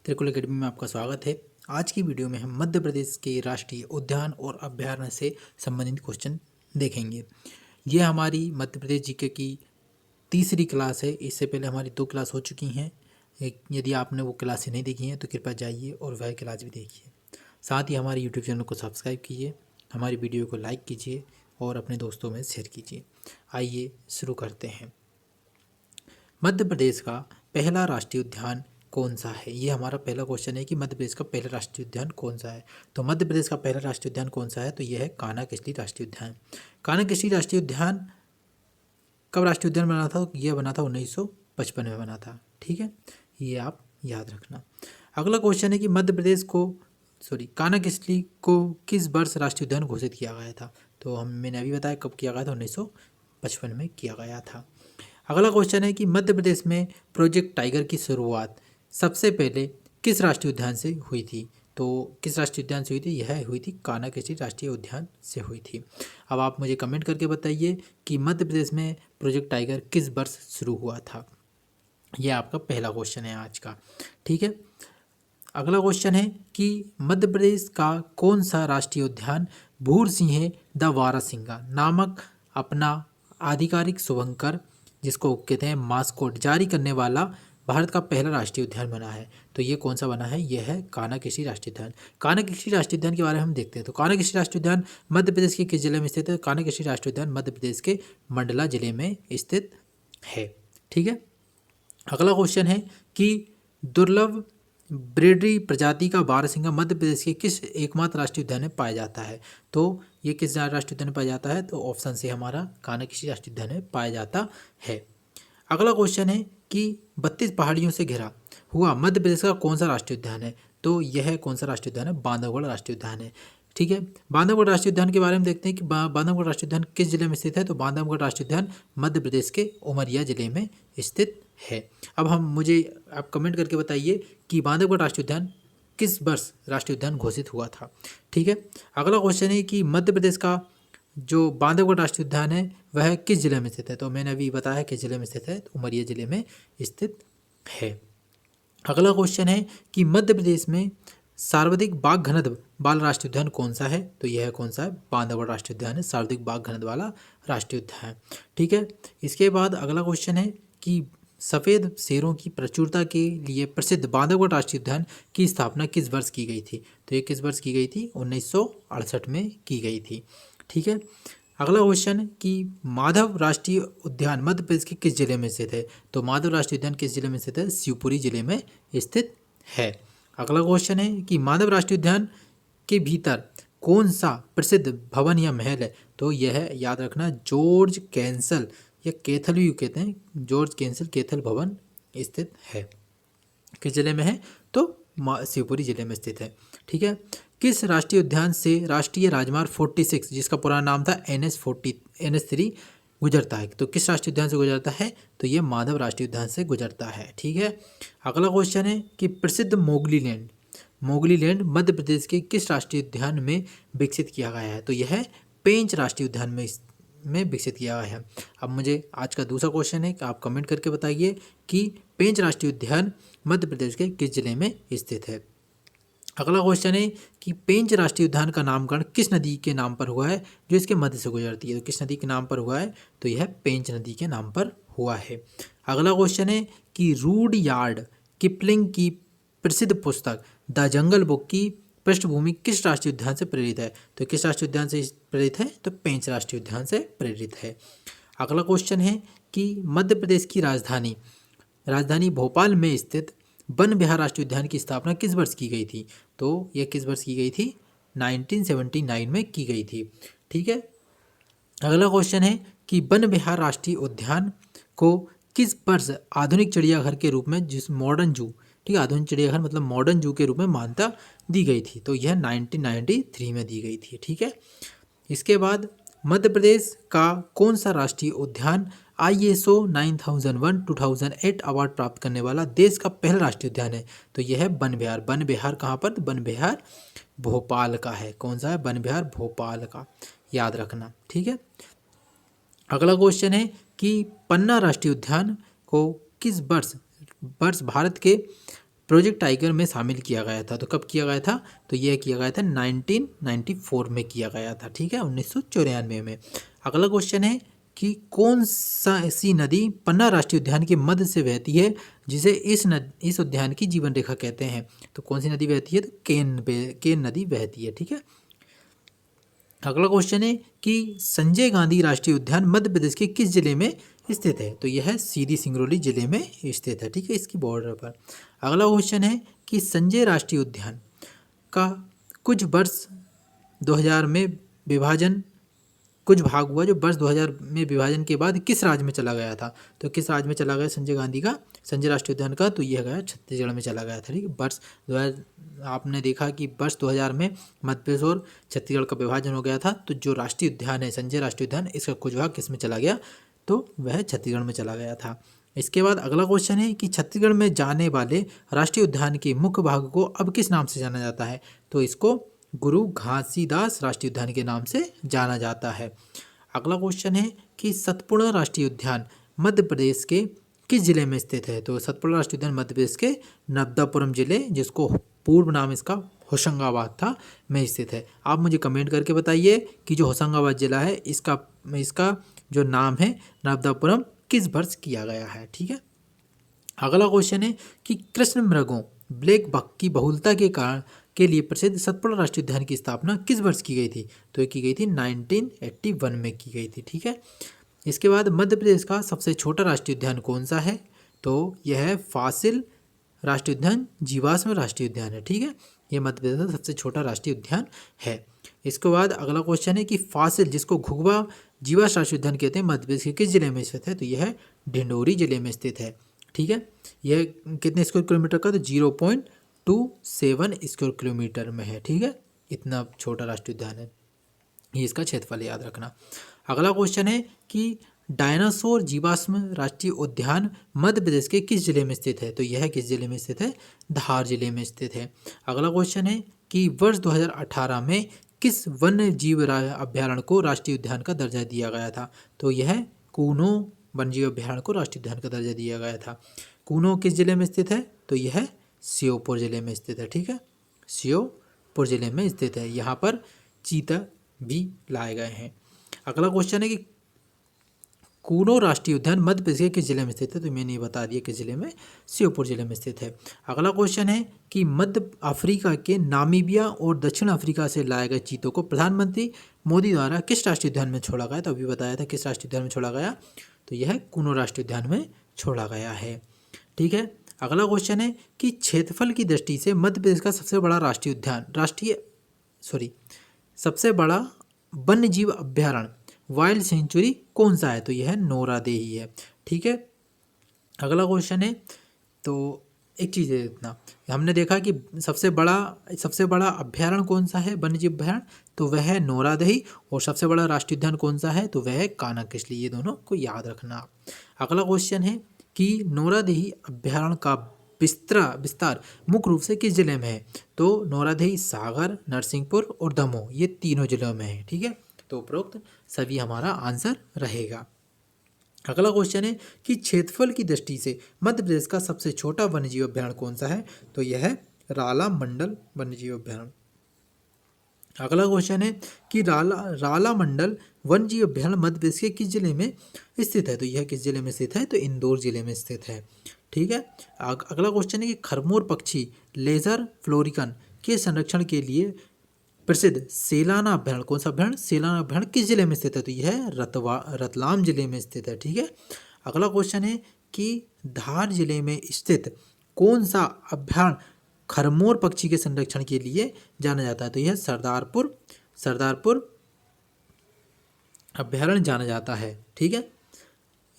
त्रिकुल academy में आपका स्वागत है। आज की वीडियो में हम मध्य प्रदेश के राष्ट्रीय उद्यान और अभयारण्य से संबंधित क्वेश्चन देखेंगे। ये हमारी मध्य प्रदेश जीके की तीसरी क्लास है। इससे पहले हमारी 2 क्लास हो चुकी हैं। यदि आपने वो क्लासें नहीं देखी हैं तो कृपया जाइए और वह क्लास भी देखिए। साथ ही हमारे यूट्यूब चैनल को सब्सक्राइब कीजिए, हमारी वीडियो को लाइक कीजिए और अपने दोस्तों में शेयर कीजिए। आइए शुरू करते हैं। मध्य प्रदेश का पहला राष्ट्रीय उद्यान कौन सा है? ये हमारा पहला क्वेश्चन है कि मध्य प्रदेश का पहला राष्ट्रीय उद्यान कौन सा है। तो मध्य प्रदेश का पहला राष्ट्रीय उद्यान कौन सा है? तो यह है कान्हा-किसली राष्ट्रीय उद्यान। कान्हा-किसली राष्ट्रीय उद्यान कब राष्ट्रीय उद्यान बना था? तो यह बना था 1955 में बना था। ठीक है, ये आप याद रखना। अगला क्वेश्चन है कि मध्य प्रदेश को कान्हा-किसली को किस वर्ष राष्ट्रीय उद्यान घोषित किया गया था? तो मैंने अभी बताया कब किया गया था, 1955 में किया गया था। अगला क्वेश्चन है कि मध्य प्रदेश में प्रोजेक्ट टाइगर की शुरुआत सबसे पहले किस राष्ट्रीय उद्यान से हुई थी? तो किस राष्ट्रीय उद्यान से हुई थी? यह हुई थी कान्हा-किसली राष्ट्रीय उद्यान से हुई थी। अब आप मुझे कमेंट करके बताइए कि मध्य प्रदेश में प्रोजेक्ट टाइगर किस वर्ष शुरू हुआ था। यह आपका पहला क्वेश्चन है आज का। ठीक है, अगला क्वेश्चन है कि मध्य प्रदेश का कौन सा राष्ट्रीय उद्यान भूरसिंह द वारासिंगा नामक अपना आधिकारिक शुभंकर, जिसको कहते हैं मास्कोट, जारी करने वाला भारत का पहला राष्ट्रीय उद्यान बना है? तो ये कौन सा बना है? यह है कान्हा-किसली राष्ट्रीय उद्यान। कान्हा-किसली राष्ट्रीय उद्यान के बारे में हम देखते हैं। तो कान्हा-किसली राष्ट्रीय उद्यान मध्य प्रदेश के किस जिले में स्थित है? कान्हा-किसली राष्ट्रीय उद्यान मध्य प्रदेश के मंडला जिले में स्थित है। ठीक है, अगला क्वेश्चन है कि दुर्लभ ब्रेडरी प्रजाति का बारहसिंगा मध्य प्रदेश के किस एकमात्र राष्ट्रीय उद्यान में पाया जाता है? तो ये किस राष्ट्रीय उद्यान में पाया जाता है? तो ऑप्शन से हमारा कान्हा-किसली राष्ट्रीय उद्यान में पाया जाता है। अगला क्वेश्चन है कि 32 पहाड़ियों से घिरा हुआ मध्य प्रदेश का कौन सा राष्ट्रीय उद्यान है? तो यह कौन सा राष्ट्रीय उद्यान है? बांधवगढ़ राष्ट्रीय उद्यान है। ठीक है, बांधवगढ़ राष्ट्रीय उद्यान के बारे में देखते हैं कि बांधवगढ़ राष्ट्रीय उद्यान किस जिले में स्थित है? तो बांधवगढ़ राष्ट्रीय उद्यान मध्य प्रदेश के उमरिया जिले में स्थित है। अब आप कमेंट करके बताइए कि बांधवगढ़ राष्ट्रीय उद्यान किस वर्ष राष्ट्रीय उद्यान घोषित हुआ था। ठीक है, अगला क्वेश्चन है कि मध्य प्रदेश का जो बांधवगढ़ राष्ट्रीय उद्यान है वह किस जिले में स्थित है? तो मैंने अभी बताया किस जिले में स्थित है, तो उमरिया जिले में स्थित है। अगला क्वेश्चन है कि मध्य प्रदेश में सर्वाधिक बाघ घनत्व वाला राष्ट्रीय उद्यान कौन सा है? तो यह कौन सा है? बांधवगढ़ राष्ट्रीय उद्यान है सर्वाधिक बाघ घनत्व वाला राष्ट्रीय उद्यान। ठीक है, इसके बाद अगला क्वेश्चन है कि सफ़ेद शेरों की प्रचुरता के लिए प्रसिद्ध बांधवगढ़ राष्ट्रीय उद्यान की स्थापना किस वर्ष की गई थी? तो ये किस वर्ष की गई थी? 1968 में की गई थी। ठीक है, अगला क्वेश्चन कि माधव राष्ट्रीय उद्यान मध्य प्रदेश के किस जिले में स्थित है? तो माधव राष्ट्रीय उद्यान किस जिले में स्थित है? शिवपुरी जिले में स्थित है। अगला क्वेश्चन है कि माधव राष्ट्रीय उद्यान के भीतर कौन सा प्रसिद्ध भवन या महल है? तो यह है, याद रखना, जॉर्ज कैसल या कैथल भी कहते हैं, जॉर्ज कैसल कैथल भवन स्थित है। किस जिले में है? तो शिवपुरी जिले में स्थित है। ठीक है, किस राष्ट्रीय उद्यान से राष्ट्रीय राजमार्ग 46 जिसका पुराना नाम था NS3 गुजरता है? तो किस राष्ट्रीय उद्यान से गुजरता है? तो ये माधव राष्ट्रीय उद्यान से गुजरता है। ठीक है, अगला क्वेश्चन है कि प्रसिद्ध मोगली लैंड मध्य प्रदेश के किस राष्ट्रीय उद्यान में विकसित किया गया है? तो यह है पेंच राष्ट्रीय उद्यान में विकसित किया गया है। अब मुझे आज का दूसरा क्वेश्चन है कि आप कमेंट करके बताइए कि पेंच राष्ट्रीय उद्यान मध्य प्रदेश के किस जिले में स्थित है। अगला क्वेश्चन है कि पेंच राष्ट्रीय उद्यान का नामकरण किस नदी के नाम पर हुआ है जो इसके मध्य से गुजरती है? तो किस नदी के नाम पर हुआ है? तो यह पेंच नदी के नाम पर हुआ है। अगला क्वेश्चन है कि रूडयार्ड किपलिंग की प्रसिद्ध पुस्तक द जंगल बुक की पृष्ठभूमि किस राष्ट्रीय उद्यान से प्रेरित है? तो किस राष्ट्रीय उद्यान से प्रेरित है? तो पेंच राष्ट्रीय उद्यान से प्रेरित है। अगला क्वेश्चन है कि मध्य प्रदेश की राजधानी भोपाल में स्थित वन विहार राष्ट्रीय उद्यान की स्थापना किस वर्ष की गई थी? तो यह किस वर्ष की गई थी? 1979 में की गई थी। ठीक है, अगला क्वेश्चन है कि वन विहार राष्ट्रीय उद्यान को किस वर्ष आधुनिक चिड़ियाघर के रूप में, जिस मॉडर्न जू, ठीक है, आधुनिक चिड़ियाघर मतलब मॉडर्न जू के रूप में मान्यता दी गई थी? तो यह 1993 में दी गई थी। ठीक है, इसके बाद मध्य प्रदेश का कौन सा राष्ट्रीय उद्यान ISO 9001-2008 अवार्ड प्राप्त करने वाला देश का पहला राष्ट्रीय उद्यान है? तो यह है वन विहार। वन विहार कहाँ पर? वन विहार भोपाल का है। कौन सा है? वन विहार भोपाल का, याद रखना। ठीक है, अगला क्वेश्चन है कि पन्ना राष्ट्रीय उद्यान को किस वर्ष भारत के प्रोजेक्ट टाइगर में शामिल किया गया था। तो कब किया गया था? तो यह किया गया था 1994 में किया गया था, ठीक है, 1994 में। अगला क्वेश्चन है कि कौन सा ऐसी नदी पन्ना राष्ट्रीय उद्यान के मध्य से बहती है जिसे इस उद्यान की जीवन रेखा कहते हैं? तो कौन सी नदी बहती है? तो केन नदी बहती है, ठीक है। अगला क्वेश्चन है कि संजय गांधी राष्ट्रीय उद्यान मध्य प्रदेश के किस जिले में स्थित है? तो यह सीधी सिंगरौली जिले में स्थित है, ठीक है, इसकी बॉर्डर पर। अगला क्वेश्चन है कि संजय राष्ट्रीय उद्यान का कुछ वर्ष 2000 में विभाजन, कुछ भाग हुआ जो वर्ष 2000 में विभाजन के बाद किस राज्य में चला गया था? तो किस राज्य में चला गया संजय गांधी का, संजय राष्ट्रीय उद्यान का? तो यह गया छत्तीसगढ़ में चला गया था, ठीक है। वर्ष 2000 आपने देखा कि वर्ष 2000 में मध्य प्रदेश और छत्तीसगढ़ का विभाजन हो गया था। तो जो राष्ट्रीय उद्यान है संजय राष्ट्रीय उद्यान, इसका कुछ भाग किस में चला गया? तो वह छत्तीसगढ़ में चला गया था। इसके बाद अगला क्वेश्चन है कि छत्तीसगढ़ में जाने वाले राष्ट्रीय उद्यान के मुख्य भाग को अब किस नाम से जाना जाता है? तो इसको गुरु घासीदास राष्ट्रीय उद्यान के नाम से जाना जाता है। अगला क्वेश्चन है कि सतपुड़ा राष्ट्रीय उद्यान मध्य प्रदेश के किस जिले में स्थित है? तो सतपुड़ा राष्ट्रीय उद्यान मध्य प्रदेश के नर्मदापुरम जिले, जिसको पूर्व नाम इसका होशंगाबाद था, में स्थित है। आप मुझे कमेंट करके बताइए कि जो होशंगाबाद जिला है इसका जो नाम है नर्मदापुरम किस वर्ष किया गया है, ठीक है। अगला क्वेश्चन है कि कृष्ण मृगों ब्लैक बक की बहुलता के कारण के लिए प्रसिद्ध सतपुड़ा राष्ट्रीय उद्यान की स्थापना किस वर्ष की गई थी? तो ये की गई थी 1981 में की गई थी, ठीक है। इसके बाद मध्य प्रदेश का सबसे छोटा राष्ट्रीय उद्यान कौन सा है? तो यह है फासिल राष्ट्रीय उद्यान, जीवाश्म राष्ट्रीय उद्यान है, ठीक है। ये मध्य प्रदेश का सबसे छोटा राष्ट्रीय उद्यान है। इसके बाद अगला क्वेश्चन है कि फासिल, जिसको घुघुआ जीवाश्म राष्ट्रीय उद्यान कहते हैं, मध्य प्रदेश के किस जिले में स्थित है? तो यह ढिंडोरी जिले में स्थित है, ठीक है। यह कितने स्क्वायर किलोमीटर का? तो 0.27 स्क्वायर किलोमीटर में है, ठीक है। इतना छोटा राष्ट्रीय उद्यान है, ये इसका क्षेत्रफल याद रखना। अगला क्वेश्चन है कि डायनासोर जीवाश्म राष्ट्रीय उद्यान मध्य प्रदेश के किस जिले में स्थित है? तो यह किस जिले में स्थित है? धार जिले में स्थित है। अगला क्वेश्चन है कि वर्ष 2018 में किस वन्य जीव अभ्यारण्य को राष्ट्रीय उद्यान का दर्जा दिया गया था? तो यह कूनो वन्यजीव अभ्यारण्य को राष्ट्रीय उद्यान का दर्जा दिया गया था। कूनो किस जिले में स्थित है? तो यह श्योपुर जिले में स्थित है, ठीक है, श्योपुर जिले में स्थित है। यहाँ पर चीता भी लाए गए हैं। अगला क्वेश्चन है कि कूनो राष्ट्रीय उद्यान मध्य प्रदेश के किस जिले में स्थित है? तो मैंने ये बता दिया किस जिले में, श्योपुर जिले में स्थित है। अगला क्वेश्चन है कि मध्य अफ्रीका के नामीबिया और दक्षिण अफ्रीका से लाए गए चीतों को प्रधानमंत्री मोदी द्वारा किस राष्ट्रीय उद्यान में छोड़ा गया? तो अभी बताया था किस राष्ट्रीय उद्यान में छोड़ा गया, तो यह कूनो राष्ट्रीय उद्यान में छोड़ा गया है, ठीक है। अगला क्वेश्चन है कि क्षेत्रफल की दृष्टि से मध्य प्रदेश का सबसे बड़ा राष्ट्रीय उद्यान सबसे बड़ा वन्यजीव अभ्यारण्य वाइल्ड सेंचुरी कौन सा है? तो यह नौरादेही है, ठीक है। अगला क्वेश्चन है, तो एक चीज़ है इतना, हमने देखा कि सबसे बड़ा अभ्यारण्य कौन सा है वन्यजीव अभ्यारण्य? तो वह है नौरादेही। और सबसे बड़ा राष्ट्रीय उद्यान कौन सा है? तो वह है कान्हा-किसली। ये दोनों को याद रखना। अगला क्वेश्चन है कि नौरादेही अभ्यारण्य का विस्तार मुख्य रूप से किस जिले में है? तो नौरादेही सागर, नरसिंहपुर और दमोह, ये तीनों जिलों में है, ठीक है। तो उपरोक्त सभी हमारा आंसर रहेगा। अगला क्वेश्चन है कि क्षेत्रफल की दृष्टि से मध्य प्रदेश का सबसे छोटा वन्यजीव अभ्यारण्य कौन सा है? तो यह है राला मंडल वन्यजीव अभ्यारण्य। अगला क्वेश्चन है कि राला मंडल वन्यजीव अभ्यारण्य मध्य प्रदेश के किस जिले में स्थित है? तो यह किस जिले में स्थित है? तो इंदौर जिले में स्थित है, ठीक है। अगला क्वेश्चन है कि खरमोर पक्षी लेजर फ्लोरिकन के संरक्षण के लिए प्रसिद्ध सेलाना अभ्यारण्य कौन सा अभ्यारण्य? सेलाना अभ्यारण्य किस जिले में स्थित है? तो यह रतलाम जिले में स्थित है, ठीक है। अगला क्वेश्चन है कि धार जिले में स्थित कौन सा अभ्यारण्य खरमोर पक्षी के संरक्षण के लिए जाना जाता है? तो यह सरदारपुर अभ्यारण्य जाना जाता है, ठीक है।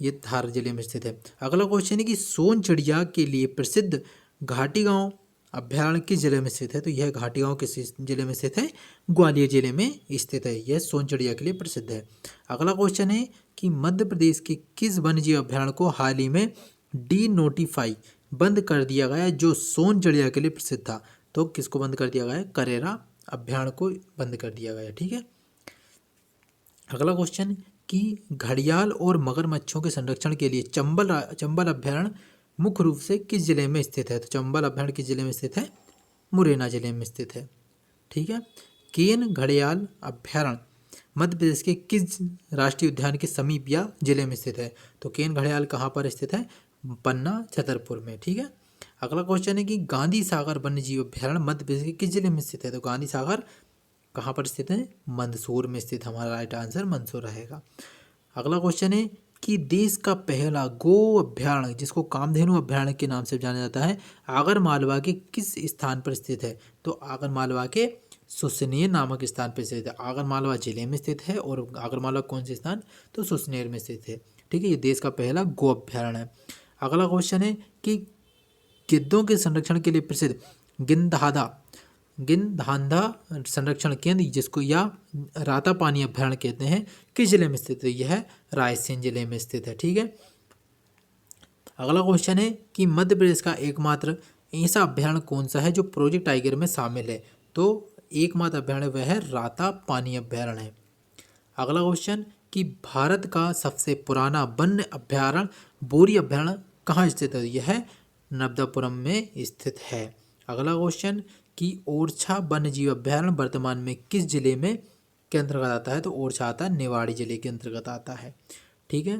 ये धार जिले में स्थित है। अगला क्वेश्चन है कि सोन चिड़िया के लिए प्रसिद्ध घाटी गांव अभ्यारण्य किस जिले में स्थित है? तो यह घाटी गांव किस जिले में स्थित है? ग्वालियर जिले में स्थित है। यह सोन चिड़िया के लिए प्रसिद्ध है। अगला क्वेश्चन है कि मध्य प्रदेश के किस वन्यजीव अभ्यारण्य को हाल ही में डी नोटिफाई बंद कर दिया गया जो सोन चिड़िया के लिए प्रसिद्ध था? तो किसको बंद कर दिया गया? करेरा अभ्यारण्य को बंद कर दिया गया, ठीक है। अगला क्वेश्चन कि घड़ियाल और मगरमच्छों के संरक्षण के लिए चंबल अभ्यारण्य मुख्य रूप से किस जिले में स्थित है? तो चंबल अभयारण्य किस जिले में स्थित है? मुरैना जिले में स्थित है। ठीक है। केन घड़ियाल अभयारण्य मध्य प्रदेश के किस राष्ट्रीय उद्यान के समीप या जिले में स्थित है? तो केन घड़ियाल कहाँ पर स्थित है? पन्ना छतरपुर में। ठीक है। अगला क्वेश्चन है कि गांधी सागर वन्य जीव अभयारण्य मध्य प्रदेश के किस जिले में स्थित है? तो गांधी सागर कहाँ पर स्थित है? मंदसौर में स्थित। हमारा राइट आंसर मंदसौर रहेगा। अगला क्वेश्चन है कि देश का पहला गो अभयारण्य जिसको कामधेनु अभयारण्य के नाम से जाना जाता है आगर मालवा के किस स्थान पर स्थित है? तो आगर मालवा के सुसनेर नामक स्थान पर स्थित है। आगर मालवा जिले में स्थित है और आगर मालवा कौन से स्थान? तो सुसनेर में स्थित है। ठीक है। ये देश का पहला गो अभयारण्य है। अगला क्वेश्चन है कि गिद्धों के संरक्षण के लिए प्रसिद्ध गिंधांधा संरक्षण केंद्र जिसको या राता पानी अभयारण्य कहते हैं किस जिले में स्थित है? यह रायसेन जिले में स्थित है। ठीक है। अगला क्वेश्चन है कि मध्य प्रदेश का एकमात्र ऐसा अभयारण्य कौन सा है जो प्रोजेक्ट टाइगर में शामिल है? तो एकमात्र अभयारण्य वह है राता पानी अभयारण्य है। अगला क्वेश्चन कि भारत का सबसे पुराना वन्य अभयारण्य बोरी अभयारण्य कहाँ स्थित है? यह नर्मदापुरम में स्थित है। अगला क्वेश्चन कि ओरछा वन्य जीव अभयारण्य वर्तमान में किस जिले में के अंतर्गत आता है? तो ओरछा आता है निवाड़ी जिले के अंतर्गत आता है। ठीक है।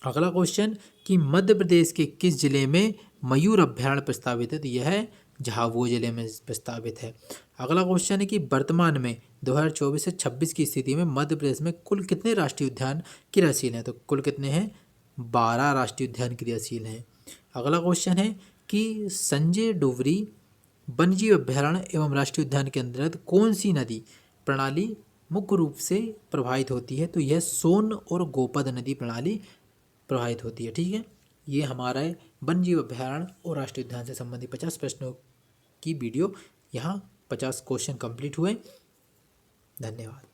अगला क्वेश्चन कि मध्य प्रदेश के किस जिले में मयूर अभयारण्य प्रस्तावित है? तो यह झाबुआ जिले में प्रस्तावित है। अगला क्वेश्चन है कि वर्तमान में 2024 से 26 की स्थिति में मध्य प्रदेश में कुल कितने राष्ट्रीय उद्यान क्रियाशील हैं? तो कुल कितने हैं? 12 राष्ट्रीय उद्यान क्रियाशील हैं। अगला क्वेश्चन है कि संजय डोगरी वन्यजीव अभयारण्य एवं राष्ट्रीय उद्यान के अंतर्गत कौन सी नदी प्रणाली मुख्य रूप से प्रभावित होती है? तो यह सोन और गोपद नदी प्रणाली प्रभावित होती है। ठीक है। ये हमारा वन्यजीव अभयारण्य और राष्ट्रीय उद्यान से संबंधित 50 प्रश्नों की वीडियो। यहाँ 50 क्वेश्चन कंप्लीट हुए। धन्यवाद।